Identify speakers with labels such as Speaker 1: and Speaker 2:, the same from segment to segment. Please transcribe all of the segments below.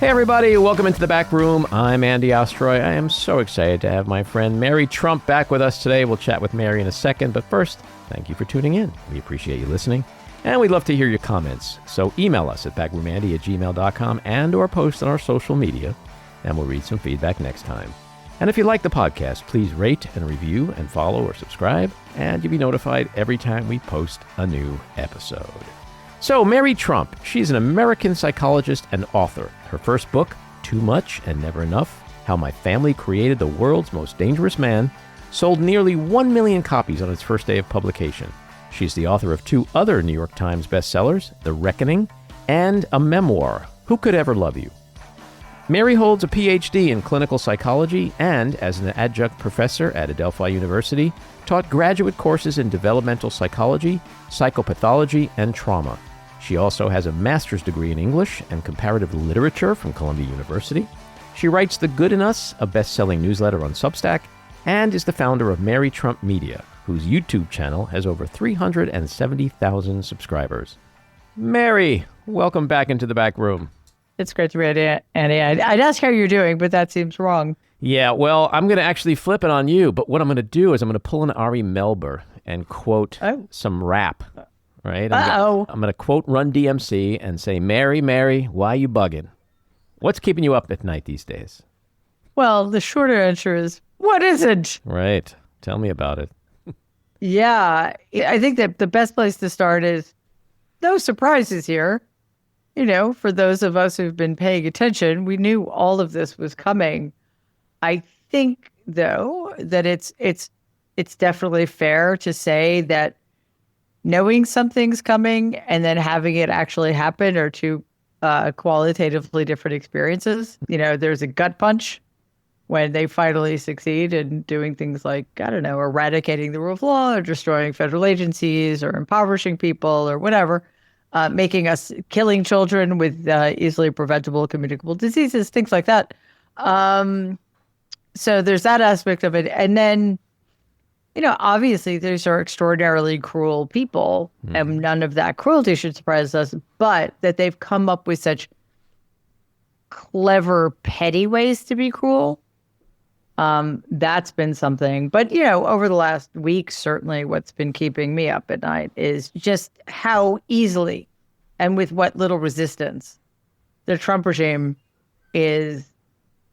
Speaker 1: Hey everybody, welcome into the back room. I'm Andy Ostroy. I am so excited to have my friend Mary Trump back with us today. We'll chat with Mary in a second, but first, thank you for tuning in. We appreciate you listening, and we'd love to hear your comments. So email us at backroomandy@gmail.com and or post on our social media, and we'll read some feedback next time. And if you like the podcast, please rate and review and follow or subscribe, and you'll be notified every time we post a new episode. So, Mary Trump, she's an American psychologist and author. Her first book, Too Much and Never Enough, How My Family Created the World's Most Dangerous Man, sold nearly 1 million copies on its first day of publication. She's the author of 2 other New York Times bestsellers, The Reckoning and a memoir, Who Could Ever Love You? Mary holds a PhD in clinical psychology and, as an adjunct professor at Adelphi University, taught graduate courses in developmental psychology, psychopathology, and trauma. She also has a master's degree in English and comparative literature from Columbia University. She writes The Good in Us, a best-selling newsletter on Substack, and is the founder of Mary Trump Media, whose YouTube channel has over 370,000 subscribers. Mary, welcome back into the back room.
Speaker 2: It's great to be here, Andy. I'd ask how you're doing, but that seems wrong.
Speaker 1: Yeah, well, I'm going to actually flip it on you, but what I'm going to do is I'm going to pull an Ari Melber and quote some rap. Right? I'm going to quote Run DMC and say, Mary, Mary, why you bugging? What's keeping you up at night these days?
Speaker 2: Well, the shorter answer is, what isn't?
Speaker 1: Right. Tell me about it.
Speaker 2: Yeah, I think that the best place to start is no surprises here. You know, for those of us who've been paying attention, we knew all of this was coming. I think, though, that it's definitely fair to say that knowing something's coming and then having it actually happen are 2 qualitatively different experiences. You know, there's a gut punch when they finally succeed in doing things like, I don't know, eradicating the rule of law or destroying federal agencies or impoverishing people or whatever, killing children with easily preventable communicable diseases, things like that. So there's that aspect of it. And then, you know, obviously these are extraordinarily cruel people, and none of that cruelty should surprise us, but that they've come up with such clever, petty ways to be cruel, that's been something. But, you know, over the last week, certainly what's been keeping me up at night is just how easily and with what little resistance the Trump regime is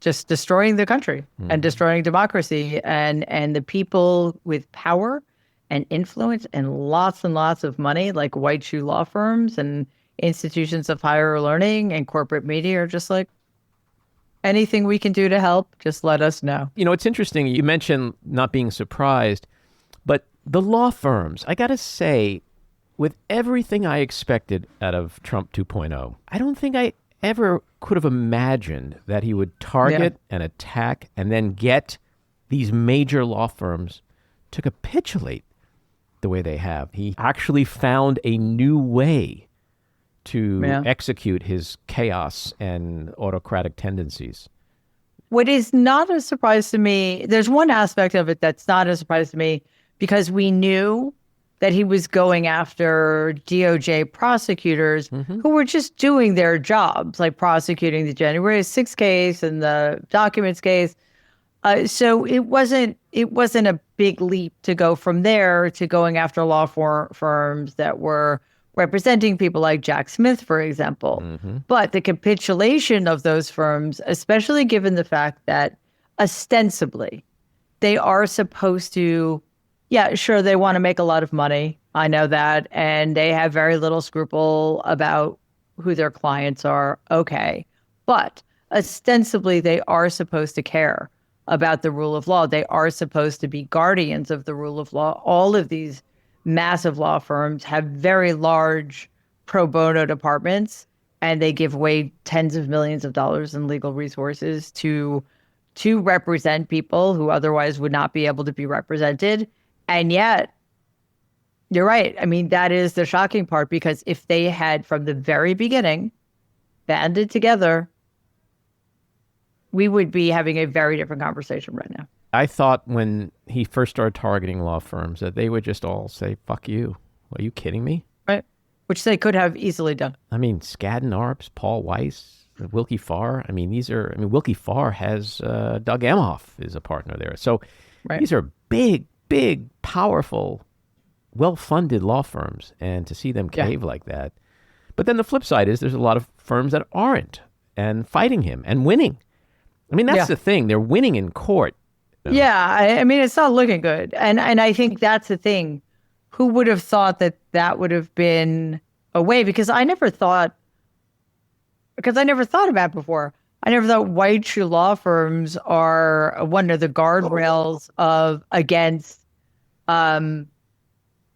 Speaker 2: just destroying the country and destroying democracy and the people with power and influence and lots of money, like white shoe law firms and institutions of higher learning and corporate media, are just like, anything we can do to help, just let us know.
Speaker 1: You know, it's interesting. You mentioned not being surprised, but the law firms, I got to say, with everything I expected out of Trump 2.0, I don't think I ever could have imagined that he would target and attack and then get these major law firms to capitulate the way they have. He actually found a new way to execute his chaos and autocratic tendencies.
Speaker 2: What is not a surprise to me, there's one aspect of it that's not a surprise to me, because we knew that he was going after DOJ prosecutors who were just doing their jobs, like prosecuting the January 6th case and the documents case. So it wasn't a big leap to go from there to going after law firms that were representing people like Jack Smith, for example. But the capitulation of those firms, especially given the fact that ostensibly they are supposed to, yeah, sure, they want to make a lot of money. I know that. And they have very little scruple about who their clients are. Okay. But ostensibly, they are supposed to care about the rule of law. They are supposed to be guardians of the rule of law. All of these massive law firms have very large pro bono departments, and they give away tens of millions of dollars in legal resources to represent people who otherwise would not be able to be represented. And yet, you're right. I mean, that is the shocking part, because if they had from the very beginning banded together, we would be having a very different conversation right now.
Speaker 1: I thought when he first started targeting law firms that they would just all say, fuck you. Are you kidding me?
Speaker 2: Right. Which they could have easily done.
Speaker 1: I mean, Skadden Arps, Paul Weiss, Wilkie Farr. I mean, Wilkie Farr has Doug Emhoff is a partner there. So
Speaker 2: Right.
Speaker 1: these are big, big, powerful, well-funded law firms, and to see them cave like that. But then the flip side is there's a lot of firms that aren't and fighting him and winning. I mean, that's the thing. They're winning in court.
Speaker 2: Yeah, I mean, it's not looking good. And I think that's the thing. Who would have thought that would have been a way? Because I never thought about it before. I never thought white shoe law firms are one of the guardrails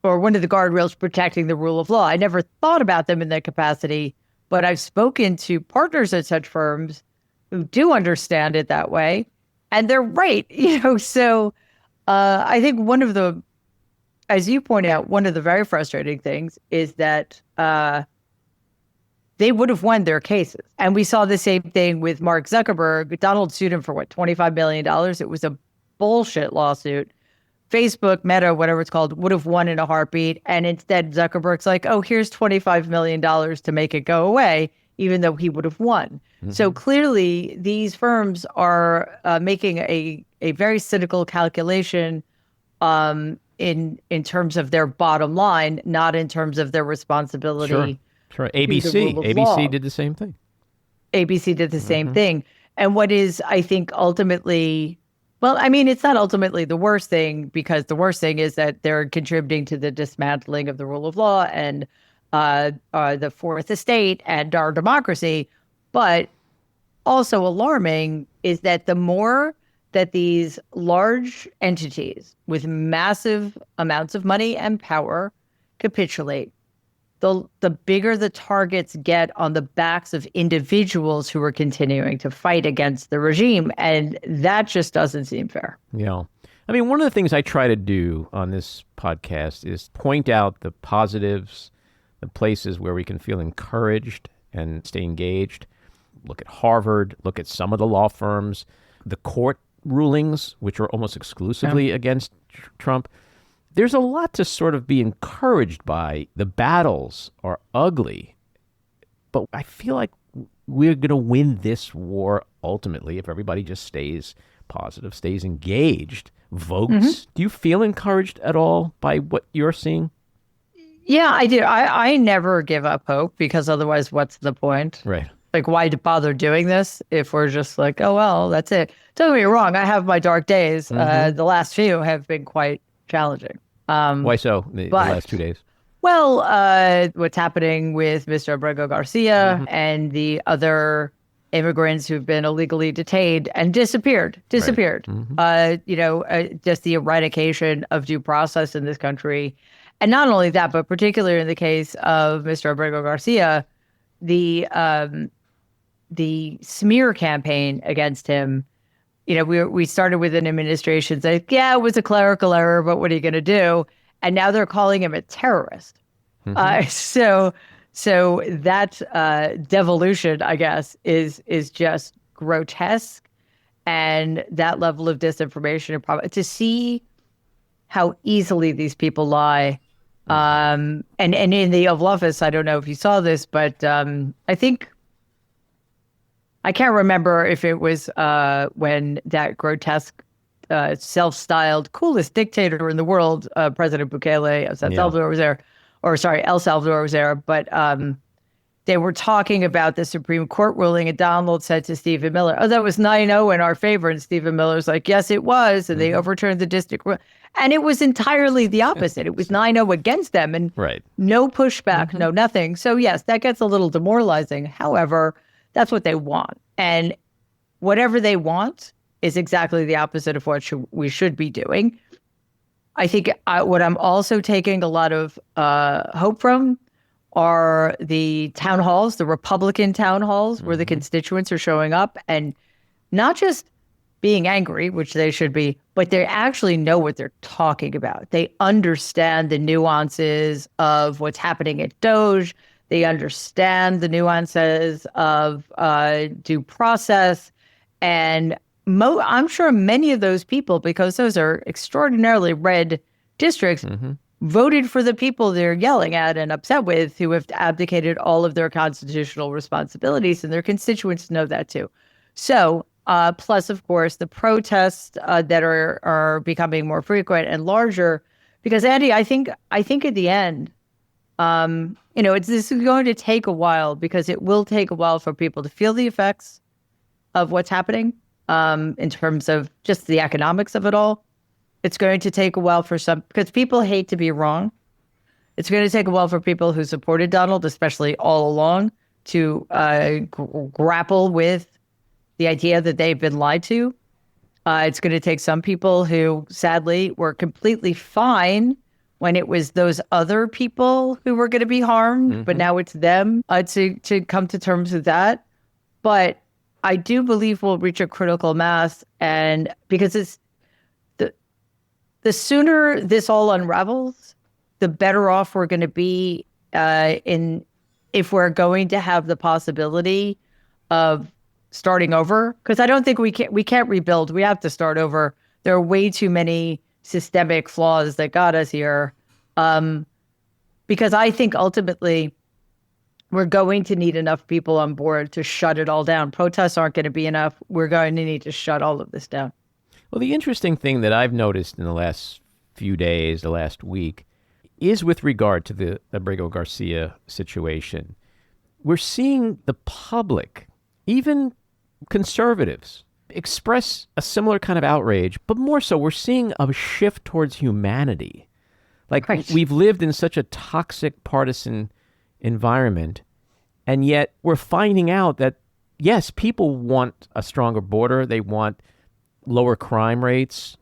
Speaker 2: or one of the guardrails protecting the rule of law. I never thought about them in that capacity, but I've spoken to partners at such firms who do understand it that way, and they're right. So I think as you point out, one of the very frustrating things is that they would have won their cases. And we saw the same thing with Mark Zuckerberg. Donald sued him for $25 million. It was a bullshit lawsuit. Facebook, Meta, whatever it's called, would have won in a heartbeat. And instead, Zuckerberg's like, oh, here's $25 million to make it go away, even though he would have won. Mm-hmm. So clearly, these firms are making a very cynical calculation in terms of their bottom line, not in terms of their responsibility.
Speaker 1: Sure. ABC did the same thing.
Speaker 2: ABC did the same thing. And what is, I think, ultimately... Well, I mean, it's not ultimately the worst thing, because the worst thing is that they're contributing to the dismantling of the rule of law and the Fourth Estate and our democracy. But also alarming is that the more that these large entities with massive amounts of money and power capitulate, the bigger the targets get on the backs of individuals who are continuing to fight against the regime. And that just doesn't seem fair.
Speaker 1: Yeah. I mean, one of the things I try to do on this podcast is point out the positives, the places where we can feel encouraged and stay engaged. Look at Harvard, look at some of the law firms, the court rulings, which are almost exclusively against Trump. There's a lot to sort of be encouraged by. The battles are ugly, but I feel like we're going to win this war ultimately if everybody just stays positive, stays engaged, votes. Mm-hmm. Do you feel encouraged at all by what you're seeing?
Speaker 2: Yeah, I do. I never give up hope, because otherwise what's the point?
Speaker 1: Right.
Speaker 2: Like, why bother doing this if we're just like, oh, well, that's it. Don't get me wrong. I have my dark days. Mm-hmm. The last few have been quite challenging.
Speaker 1: Why so? The last 2 days?
Speaker 2: Well, what's happening with Mr. Abrego Garcia and the other immigrants who've been illegally detained and disappeared. Right. Mm-hmm. Just the eradication of due process in this country. And not only that, but particularly in the case of Mr. Abrego Garcia, the smear campaign against him. We started with an administration saying, yeah, it was a clerical error, but what are you going to do? And now they're calling him a terrorist. Mm-hmm. So that devolution, I guess, is just grotesque. And that level of disinformation, to see how easily these people lie. And in the Oval Office, I don't know if you saw this, but I think, I can't remember if it was when that grotesque, self-styled coolest dictator in the world, President Bukele of El Salvador was there, El Salvador was there. But they were talking about the Supreme Court ruling, and Donald said to Stephen Miller, oh, that was 9-0 in our favor. And Stephen Miller's like, yes, it was. And they overturned the district rule. And it was entirely the opposite. It was 9-0 against them, and no pushback, no nothing. So yes, that gets a little demoralizing. However, that's what they want. And whatever they want is exactly the opposite of what we should be doing. I think what I'm also taking a lot of hope from are the town halls, the Republican town halls, where the constituents are showing up and not just being angry, which they should be, but they actually know what they're talking about. They understand the nuances of what's happening at DOJ. They understand the nuances of due process. And I'm sure many of those people, because those are extraordinarily red districts, voted for the people they're yelling at and upset with, who have abdicated all of their constitutional responsibilities, and their constituents know that too. So, plus, of course, the protests that are becoming more frequent and larger. Because Andy, I think at the end, this is going to take a while, because it will take a while for people to feel the effects of what's happening in terms of just the economics of it all. It's going to take a while for some, because people hate to be wrong. It's going to take a while for people who supported Donald, especially all along, to grapple with the idea that they've been lied to. It's going to take some people who, sadly, were completely fine when it was those other people who were going to be harmed, but now it's them to come to terms with that. But I do believe we'll reach a critical mass, and because it's the sooner this all unravels, the better off we're going to be if we're going to have the possibility of starting over. Because I don't think we can't rebuild. We have to start over. There are way too many systemic flaws that got us here. Because I think ultimately we're going to need enough people on board to shut it all down. Protests aren't going to be enough. We're going to need to shut all of this down.
Speaker 1: Well, the interesting thing that I've noticed in the last few days, the last week, is with regard to the Abrego Garcia situation. We're seeing the public, even conservatives, express a similar kind of outrage, but more so, we're seeing a shift towards humanity. Like, right. We've lived in such a toxic partisan environment, and yet we're finding out that, yes, people want a stronger border, they want lower crime rates,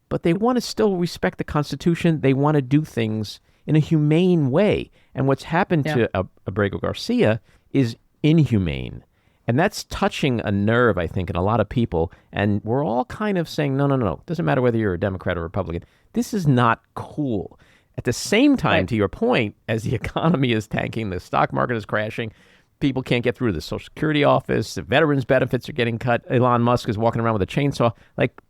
Speaker 1: but they want to still respect the Constitution. They want to do things in a humane way. And what's happened to Abrego Garcia is inhumane. And that's touching a nerve, I think, in a lot of people. And we're all kind of saying, no. Doesn't matter whether you're a Democrat or Republican. This is not cool. At the same time, right, to your point, as the economy is tanking, the stock market is crashing, people can't get through to the Social Security office, the veterans' benefits are getting cut, Elon Musk is walking around with a chainsaw. Like,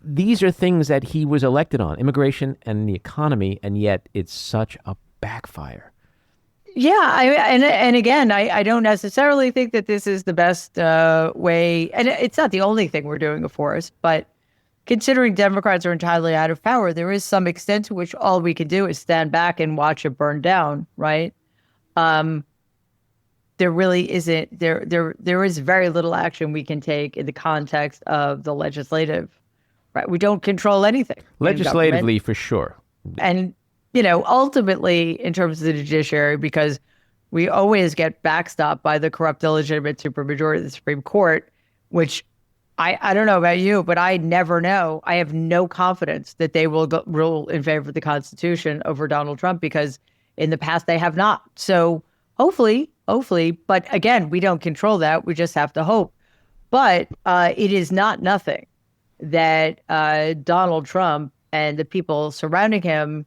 Speaker 1: these are things that he was elected on, immigration and the economy, and yet it's such a backfire.
Speaker 2: Yeah, and again, I don't necessarily think that this is the best way, and it's not the only thing we're doing, of course, but considering Democrats are entirely out of power, there is some extent to which all we can do is stand back and watch it burn down, right? There really isn't, there is very little action we can take in the context of the legislative, right? We don't control anything.
Speaker 1: Legislatively, for sure.
Speaker 2: And, ultimately, in terms of the judiciary, because we always get backstopped by the corrupt, illegitimate supermajority of the Supreme Court, which I don't know about you, but I never know. I have no confidence that they will rule in favor of the Constitution over Donald Trump, because in the past they have not. So hopefully, but again, we don't control that. We just have to hope. But it is not nothing that Donald Trump and the people surrounding him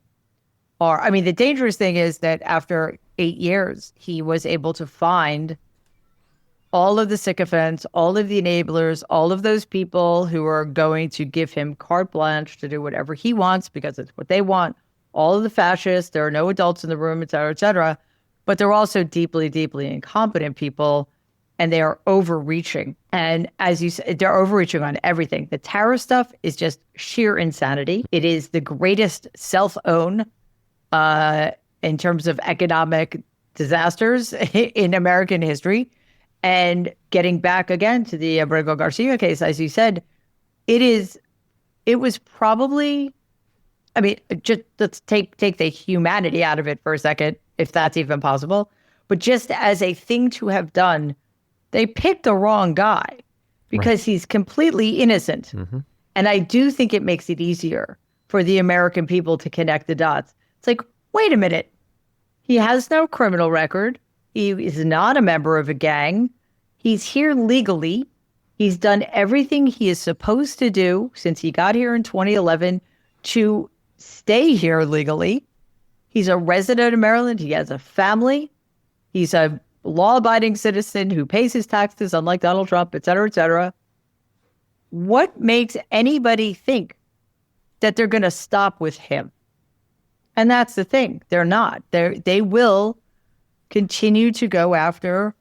Speaker 2: are. I mean, the dangerous thing is that after 8 years, he was able to find all of the sycophants, all of the enablers, all of those people who are going to give him carte blanche to do whatever he wants because it's what they want. All of the fascists, there are no adults in the room, et cetera, et cetera. But they're also deeply, deeply incompetent people, and they are overreaching. And as you said, they're overreaching on everything. The tariff stuff is just sheer insanity. It is the greatest self-own in terms of economic disasters in American history. And getting back again to the Abrego Garcia case, as you said, it was probably, I mean, just let's take the humanity out of it for a second, if that's even possible. But just as a thing to have done, they picked the wrong guy because right. He's completely innocent. Mm-hmm. And I do think it makes it easier for the American people to connect the dots. It's like, wait a minute. He has no criminal record. He is not a member of a gang. He's here legally. He's done everything he is supposed to do since he got here in 2011 to stay here legally. He's a resident of Maryland. He has a family. He's a law-abiding citizen who pays his taxes, unlike Donald Trump, et cetera, et cetera. What makes anybody think that they're going to stop with him? And that's the thing. They're not. They will continue to go after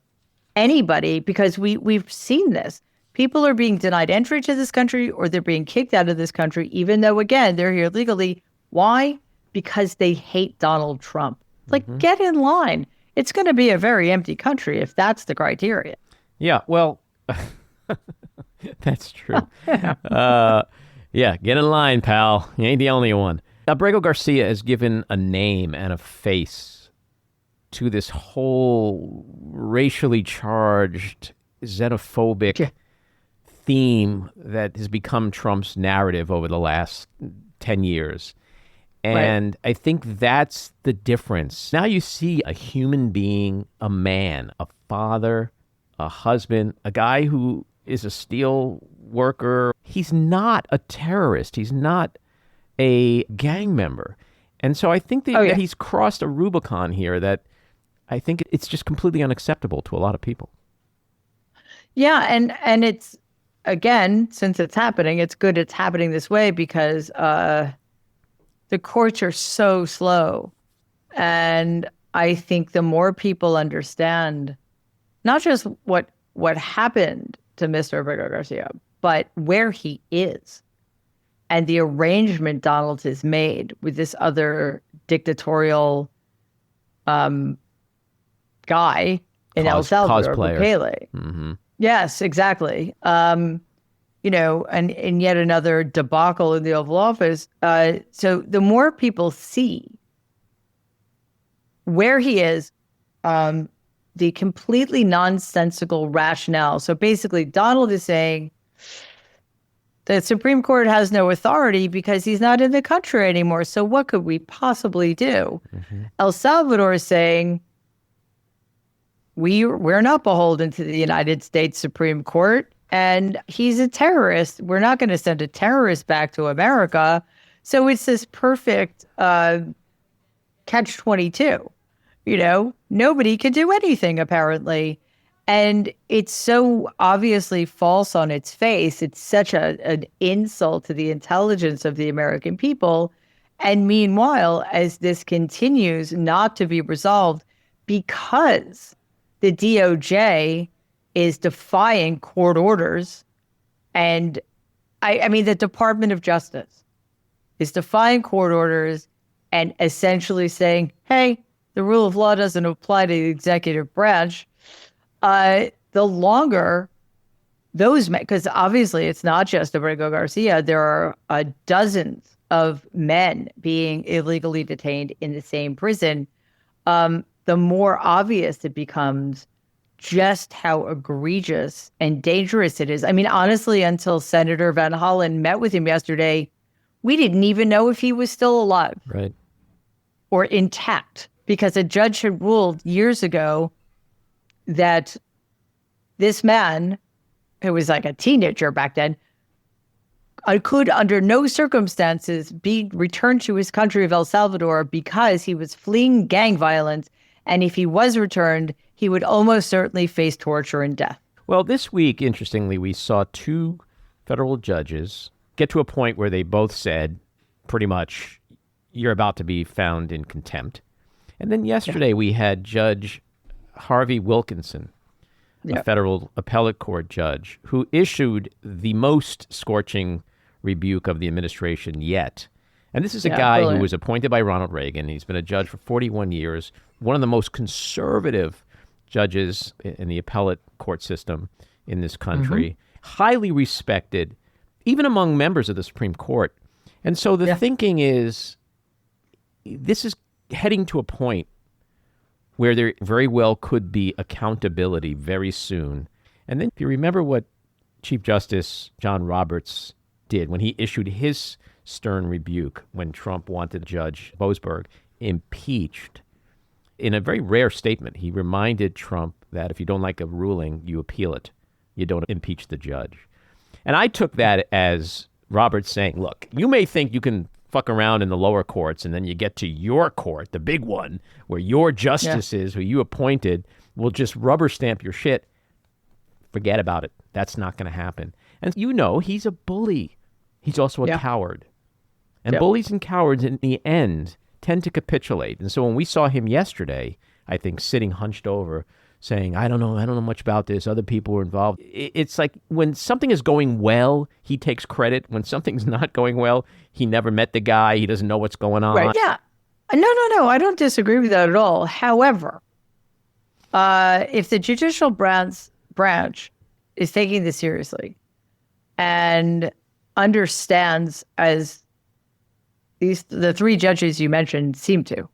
Speaker 2: anybody because we've seen this. People are being denied entry to this country or they're being kicked out of this country, even though, again, they're here legally. Why? Because they hate Donald Trump. Like, get in line. It's going to be a very empty country if that's the criteria.
Speaker 1: Yeah, well, that's true. Yeah, get in line, pal. You ain't the only one. Abrego Garcia has given a name and a face to this whole racially charged, xenophobic theme that has become Trump's narrative over the last 10 years. And I think that's the difference. Now you see a human being, a man, a father, a husband, a guy who is a steel worker. He's not a terrorist. He's not a gang member. And so I think that he's crossed a Rubicon here that I think it's just completely unacceptable to a lot of people.
Speaker 2: Yeah, and it's, again, since it's happening, it's good it's happening this way because the courts are so slow. And I think the more people understand not just what happened to Mr. Abrego Garcia, but where he is and the arrangement Donald has made with this other dictatorial guy in El Salvador, Bukele.
Speaker 1: Mm-hmm.
Speaker 2: Yes, exactly. You know, and yet another debacle in the Oval Office. So the more people see where he is, the completely nonsensical rationale. So basically, Donald is saying the Supreme Court has no authority because he's not in the country anymore. So what could we possibly do? Mm-hmm. El Salvador is saying we're not beholden to the United States Supreme Court. And he's a terrorist. We're not going to send a terrorist back to America. So it's this perfect catch-22. You know, nobody can do anything, apparently. And it's so obviously false on its face. It's such an insult to the intelligence of the American people. And meanwhile, as this continues not to be resolved because the DOJ is defying court orders. And I mean, the Department of Justice is defying court orders and essentially saying, hey, the rule of law doesn't apply to the executive branch. The longer those men, because obviously it's not just Abrego Garcia, there are dozens of men being illegally detained in the same prison, the more obvious it becomes just how egregious and dangerous it is. I mean, honestly, until Senator Van Hollen met with him yesterday, we didn't even know if he was still alive.
Speaker 1: Right.
Speaker 2: Or intact, because a judge had ruled years ago that this man, who was like a teenager back then, could under no circumstances be returned to his country of El Salvador because he was fleeing gang violence. And if he was returned, he would almost certainly face torture and death.
Speaker 1: Well, this week, interestingly, we saw two federal judges get to a point where they both said, pretty much, you're about to be found in contempt. And then yesterday we had Judge Harvey Wilkinson, a federal appellate court judge, who issued the most scorching rebuke of the administration yet. And this is a guy who was appointed by Ronald Reagan. He's been a judge for 41 years, one of the most conservative judges in the appellate court system in this country, highly respected, even among members of the Supreme Court. And so the thinking is, this is heading to a point where there very well could be accountability very soon. And then if you remember what Chief Justice John Roberts did when he issued his stern rebuke when Trump wanted Judge Boasberg impeached, in a very rare statement, he reminded Trump that if you don't like a ruling, you appeal it. You don't impeach the judge. And I took that as Roberts saying, look, you may think you can fuck around in the lower courts and then you get to your court, the big one, where your justices who you appointed will just rubber stamp your shit. Forget about it. That's not going to happen. And you know, he's a bully. He's also a coward. And bullies and cowards in the end tend to capitulate. And so when we saw him yesterday, I think sitting hunched over, saying, I don't know much about this. Other people were involved. It's like when something is going well, he takes credit. When something's not going well, he never met the guy. He doesn't know what's going on.
Speaker 2: Right. Yeah. No. I don't disagree with that at all. However, if the judicial branch is taking this seriously and understands, as the three judges you mentioned seem to,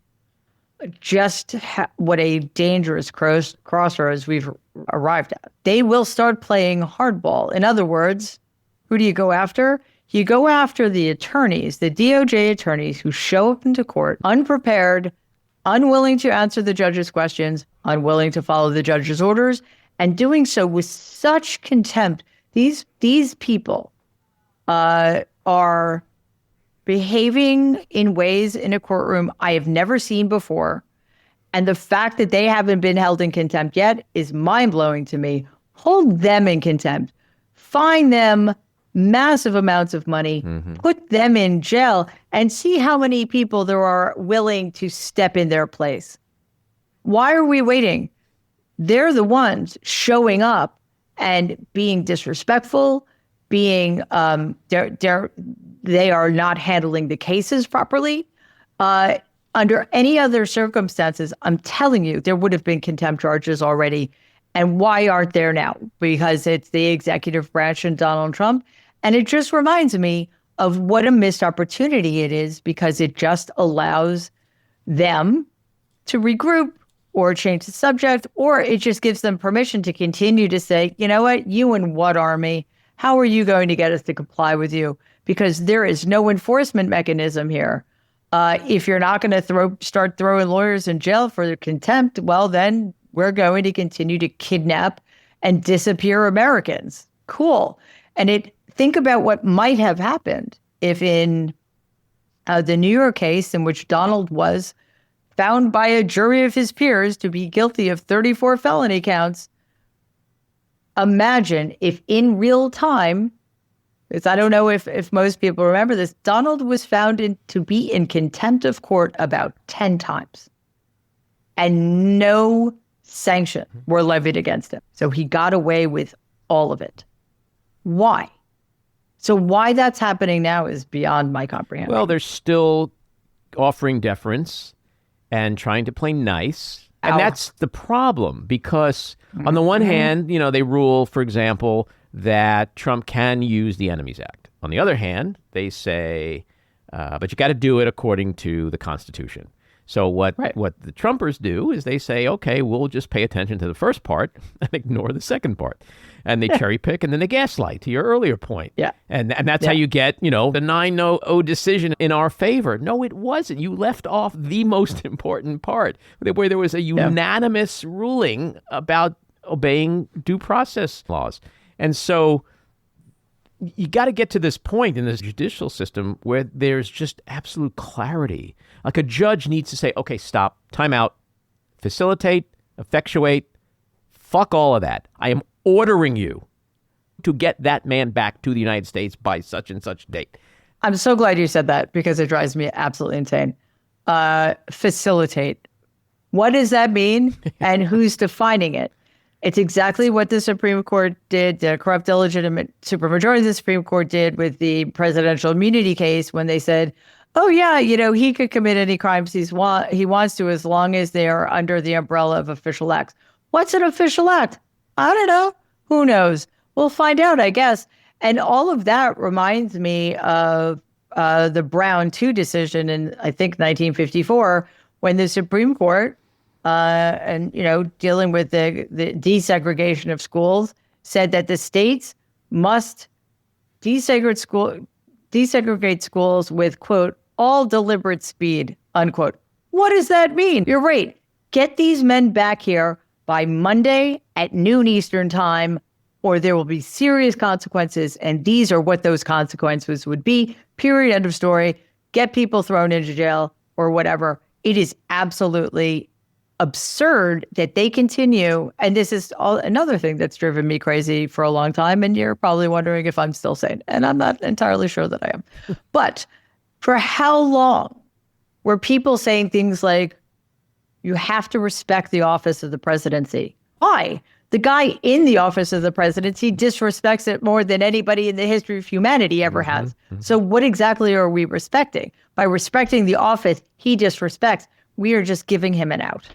Speaker 2: just what a dangerous crossroads we've arrived at. They will start playing hardball. In other words, who do you go after? You go after the attorneys, the DOJ attorneys who show up into court unprepared, unwilling to answer the judge's questions, unwilling to follow the judge's orders, and doing so with such contempt. These people are behaving in ways in a courtroom I have never seen before. And the fact that they haven't been held in contempt yet is mind-blowing to me. Hold them in contempt. Fine them massive amounts of money. Put them in jail and see how many people there are willing to step in their place. Why are we waiting? They're the ones showing up and being disrespectful, being they are not handling the cases properly. Under any other circumstances, I'm telling you, there would have been contempt charges already. And why aren't there now? Because it's the executive branch and Donald Trump. And it just reminds me of what a missed opportunity it is, because it just allows them to regroup or change the subject, or it just gives them permission to continue to say, you know what, you and what army? How are you going to get us to comply with you? Because there is no enforcement mechanism here. If you're not going to start throwing lawyers in jail for contempt, well, then we're going to continue to kidnap and disappear Americans. Cool. And think about what might have happened if in the New York case, in which Donald was found by a jury of his peers to be guilty of 34 felony counts. Imagine if in real time, because I don't know if most people remember this, Donald was found to be in contempt of court about 10 times. And no sanction were levied against him. So he got away with all of it. Why? So why that's happening now is beyond my comprehension.
Speaker 1: Well, they're still offering deference and trying to play nice. And that's the problem, because on the one hand, they rule, for example, that Trump can use the Enemies Act. On the other hand, they say, but you got to do it according to the Constitution. So what the Trumpers do is they say, okay, we'll just pay attention to the first part and ignore the second part. And they cherry pick and then they gaslight, to your earlier point.
Speaker 2: Yeah.
Speaker 1: And that's how you get, the 9-0 decision in our favor. No, it wasn't. You left off the most important part, where there was a unanimous ruling about obeying due process laws. And so you got to get to this point in this judicial system where there's just absolute clarity. Like a judge needs to say, okay, stop, time out, facilitate, effectuate, fuck all of that. I am ordering you to get that man back to the United States by such and such date.
Speaker 2: I'm so glad you said that, because it drives me absolutely insane. Facilitate. What does that mean? And who's defining it? It's exactly what the Supreme Court did, the corrupt, illegitimate supermajority of the Supreme Court did with the presidential immunity case, when they said, oh, yeah, he could commit any crimes he wants to, as long as they are under the umbrella of official acts. What's an official act? I don't know. Who knows? We'll find out, I guess. And all of that reminds me of the Brown 2 decision in, I think, 1954, when the Supreme Court, dealing with the desegregation of schools, said that the states must desegregate schools with, quote, all deliberate speed, unquote. What does that mean? You're right. Get these men back here by Monday at noon Eastern time, or there will be serious consequences. And these are what those consequences would be. Period. End of story. Get people thrown into jail or whatever. It is absolutely absurd that they continue. And this is another thing that's driven me crazy for a long time. And you're probably wondering if I'm still sane. And I'm not entirely sure that I am. But for how long were people saying things like, you have to respect the office of the presidency. Why? The guy in the office of the presidency disrespects it more than anybody in the history of humanity ever has. So what exactly are we respecting? By respecting the office he disrespects, we are just giving him an out.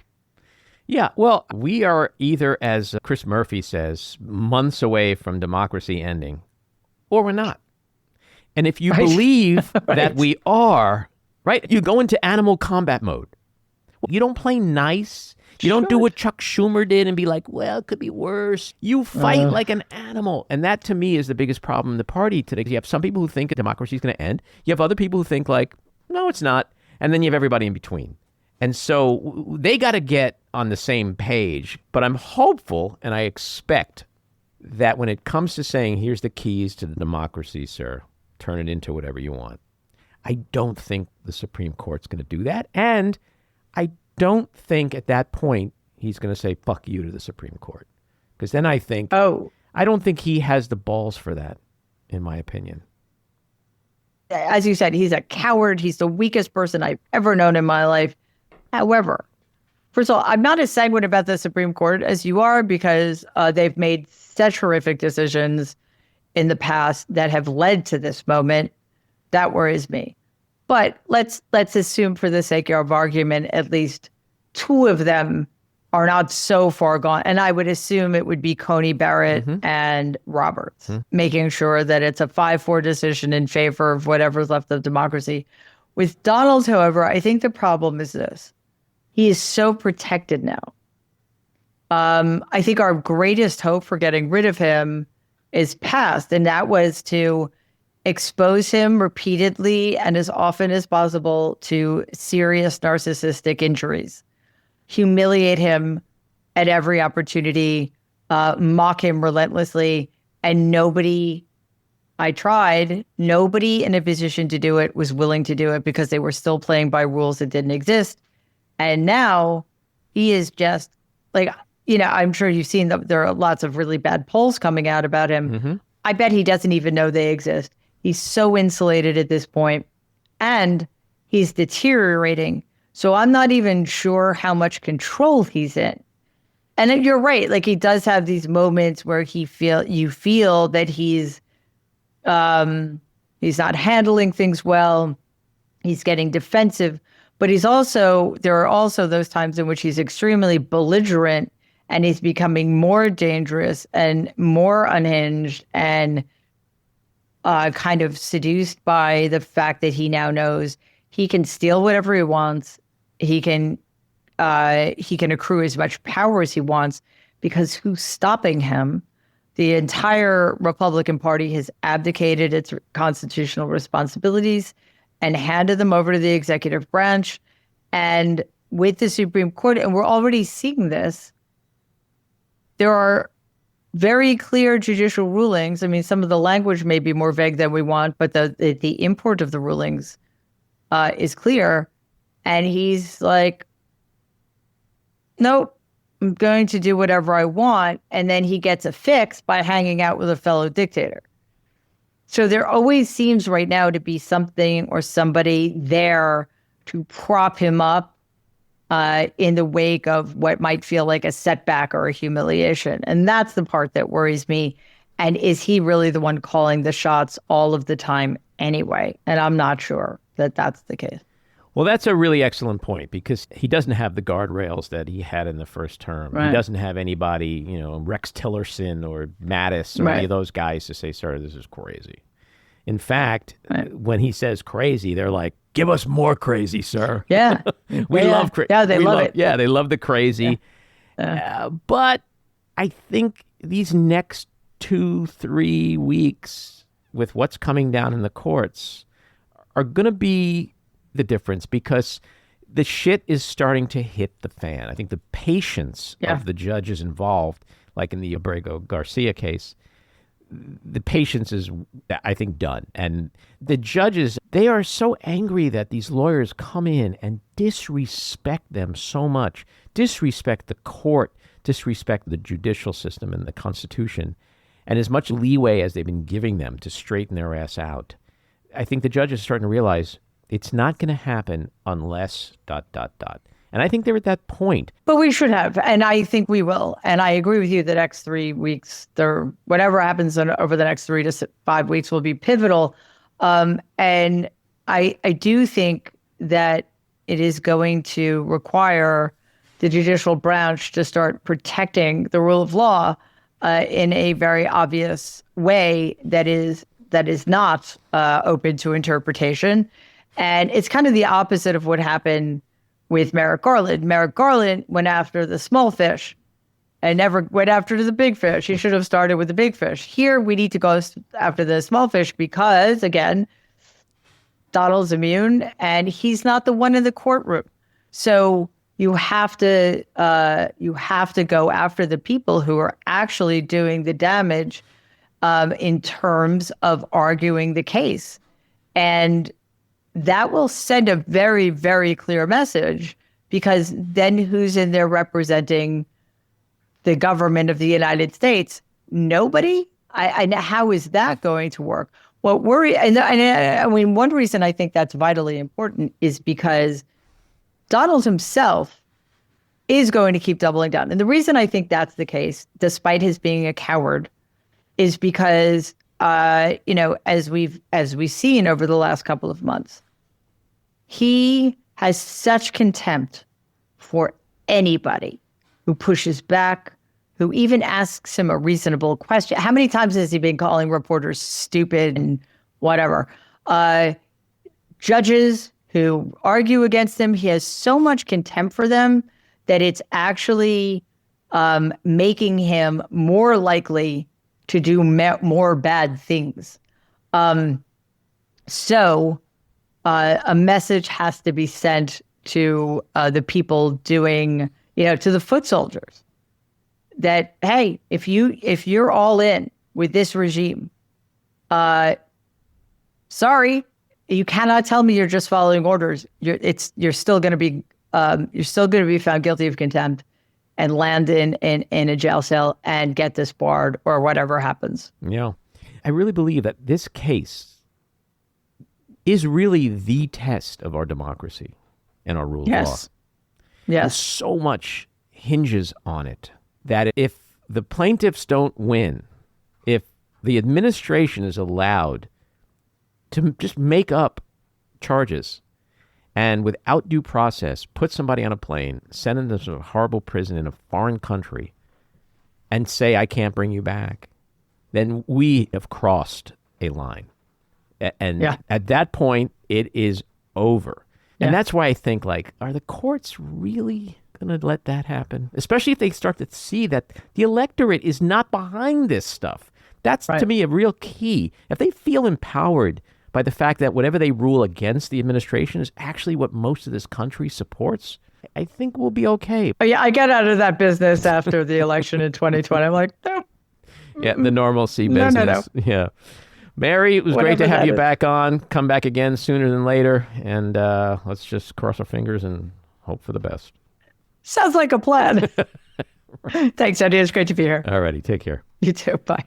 Speaker 1: Yeah, well, we are either, as Chris Murphy says, months away from democracy ending, or we're not. And if you believe that we are, right, you go into animal combat mode. You don't play nice. You don't do what Chuck Schumer did and be like, well, it could be worse. You fight like an animal. And that, to me, is the biggest problem in the party today. You have some people who think democracy is going to end. You have other people who think like, no, it's not. And then you have everybody in between. And so they got to get on the same page. But I'm hopeful and I expect that when it comes to saying, here's the keys to the democracy, sir, turn it into whatever you want. I don't think the Supreme Court's going to do that. And I don't think at that point he's going to say, fuck you to the Supreme Court. Because then I think, I don't think he has the balls for that, in my opinion.
Speaker 2: As you said, he's a coward. He's the weakest person I've ever known in my life. However, first of all, I'm not as sanguine about the Supreme Court as you are because they've made such horrific decisions in the past that have led to this moment. That worries me. But let's assume for the sake of argument, at least two of them are not so far gone. And I would assume it would be Coney Barrett and Roberts, making sure that it's a 5-4 decision in favor of whatever's left of democracy. With Donald, however, I think the problem is this. He is so protected now. I think our greatest hope for getting rid of him is past, and that was to expose him repeatedly and as often as possible to serious narcissistic injuries, humiliate him at every opportunity, mock him relentlessly, and nobody in a position to do it was willing to do it because they were still playing by rules that didn't exist. And now he is just like, I'm sure you've seen that there are lots of really bad polls coming out about him. I bet he doesn't even know they exist. He's so insulated at this point, and he's deteriorating. So I'm not even sure how much control he's in. And you're right, like he does have these moments where you feel that he's not handling things well. He's getting defensive, but there are also those times in which he's extremely belligerent and he's becoming more dangerous and more unhinged and kind of seduced by the fact that he now knows he can steal whatever he wants. He can accrue as much power as he wants because who's stopping him? The entire Republican Party has abdicated its constitutional responsibilities and handed them over to the executive branch. And with the Supreme Court, and we're already seeing this, there are very clear judicial rulings. I mean, some of the language may be more vague than we want, but the import of the rulings is clear. And he's like, nope, I'm going to do whatever I want. And then he gets a fix by hanging out with a fellow dictator. So there always seems right now to be something or somebody there to prop him up in the wake of what might feel like a setback or a humiliation. And that's the part that worries me. And is he really the one calling the shots all of the time anyway? And I'm not sure that that's the case.
Speaker 1: Well, that's a really excellent point because he doesn't have the guardrails that he had in the first term. Right. He doesn't have anybody, Rex Tillerson or Mattis or any of those guys to say, sir, this is crazy. In fact, when he says crazy, they're like, give us more crazy, sir.
Speaker 2: Yeah.
Speaker 1: We love crazy.
Speaker 2: Yeah, they love it.
Speaker 1: Yeah, they love the crazy. Yeah. But I think these next 2-3 weeks with what's coming down in the courts are going to be the difference because the shit is starting to hit the fan. I think the patience of the judges involved, like in the Abrego Garcia case, the patience is, I think, done. And the judges, they are so angry that these lawyers come in and disrespect them so much, disrespect the court, disrespect the judicial system and the Constitution, and as much leeway as they've been giving them to straighten their ass out. I think the judges are starting to realize It's not going to happen unless ... And I think they're at that point.
Speaker 2: But we should have, and I think we will. And I agree with you. The next 3 weeks, whatever happens over the next 3 to 5 weeks will be pivotal. And I do think that it is going to require the judicial branch to start protecting the rule of law in a very obvious way that is not open to interpretation. And it's kind of the opposite of what happened with Merrick Garland. Merrick Garland went after the small fish and never went after the big fish. He should have started with the big fish. Here, we need to go after the small fish because, again, Donald's immune and he's not the one in the courtroom. So you have to go after the people who are actually doing the damage in terms of arguing the case. And that will send a very, very clear message, because then who's in there representing the government of the United States? Nobody? How is that going to work? What worry, I mean, one reason I think that's vitally important is because Donald himself is going to keep doubling down. And the reason I think that's the case, despite his being a coward, is because, as we've seen over the last couple of months, he has such contempt for anybody who pushes back, who even asks him a reasonable question. How many times has he been calling reporters stupid and whatever? Judges who argue against him, he has so much contempt for them that it's actually making him more likely to do more bad things. So a message has to be sent to the people doing, to the foot soldiers, that, hey, if you're all in with this regime, sorry, you cannot tell me you're just following orders. You're still going to be found guilty of contempt and land in a jail cell and get disbarred or whatever happens.
Speaker 1: Yeah, I really believe that this case is really the test of our democracy and our rule of law.
Speaker 2: Yes.
Speaker 1: And so much hinges on it that if the plaintiffs don't win, if the administration is allowed to just make up charges and without due process put somebody on a plane, send them to some horrible prison in a foreign country and say, I can't bring you back, then we have crossed a line. And at that point, it is over. And that's why I think, are the courts really going to let that happen? Especially if they start to see that the electorate is not behind this stuff. That's, to me, a real key. If they feel empowered by the fact that whatever they rule against the administration is actually what most of this country supports, I think we'll be okay.
Speaker 2: Yeah, I got out of that business after the election in 2020. I'm like, no.
Speaker 1: Yeah, the normalcy business. No. Yeah. Mary, it was great to have you back on. Come back again sooner than later. And let's just cross our fingers and hope for the best.
Speaker 2: Sounds like a plan. Thanks, Eddie. It's great to be here.
Speaker 1: All righty. Take care.
Speaker 2: You too. Bye.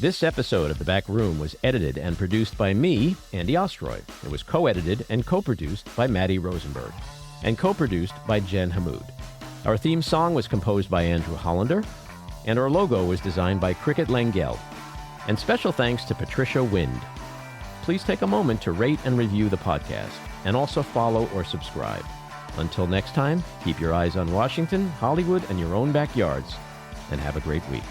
Speaker 1: This episode of The Back Room was edited and produced by me, Andy Ostroy. It was co-edited and co-produced by Matty Rosenberg and co-produced by Jen Hammoud. Our theme song was composed by Andrew Hollander, and our logo was designed by Cricket Lengyel. And special thanks to Patricia Wind. Please take a moment to rate and review the podcast, and also follow or subscribe. Until next time, keep your eyes on Washington, Hollywood, and your own backyards, and have a great week.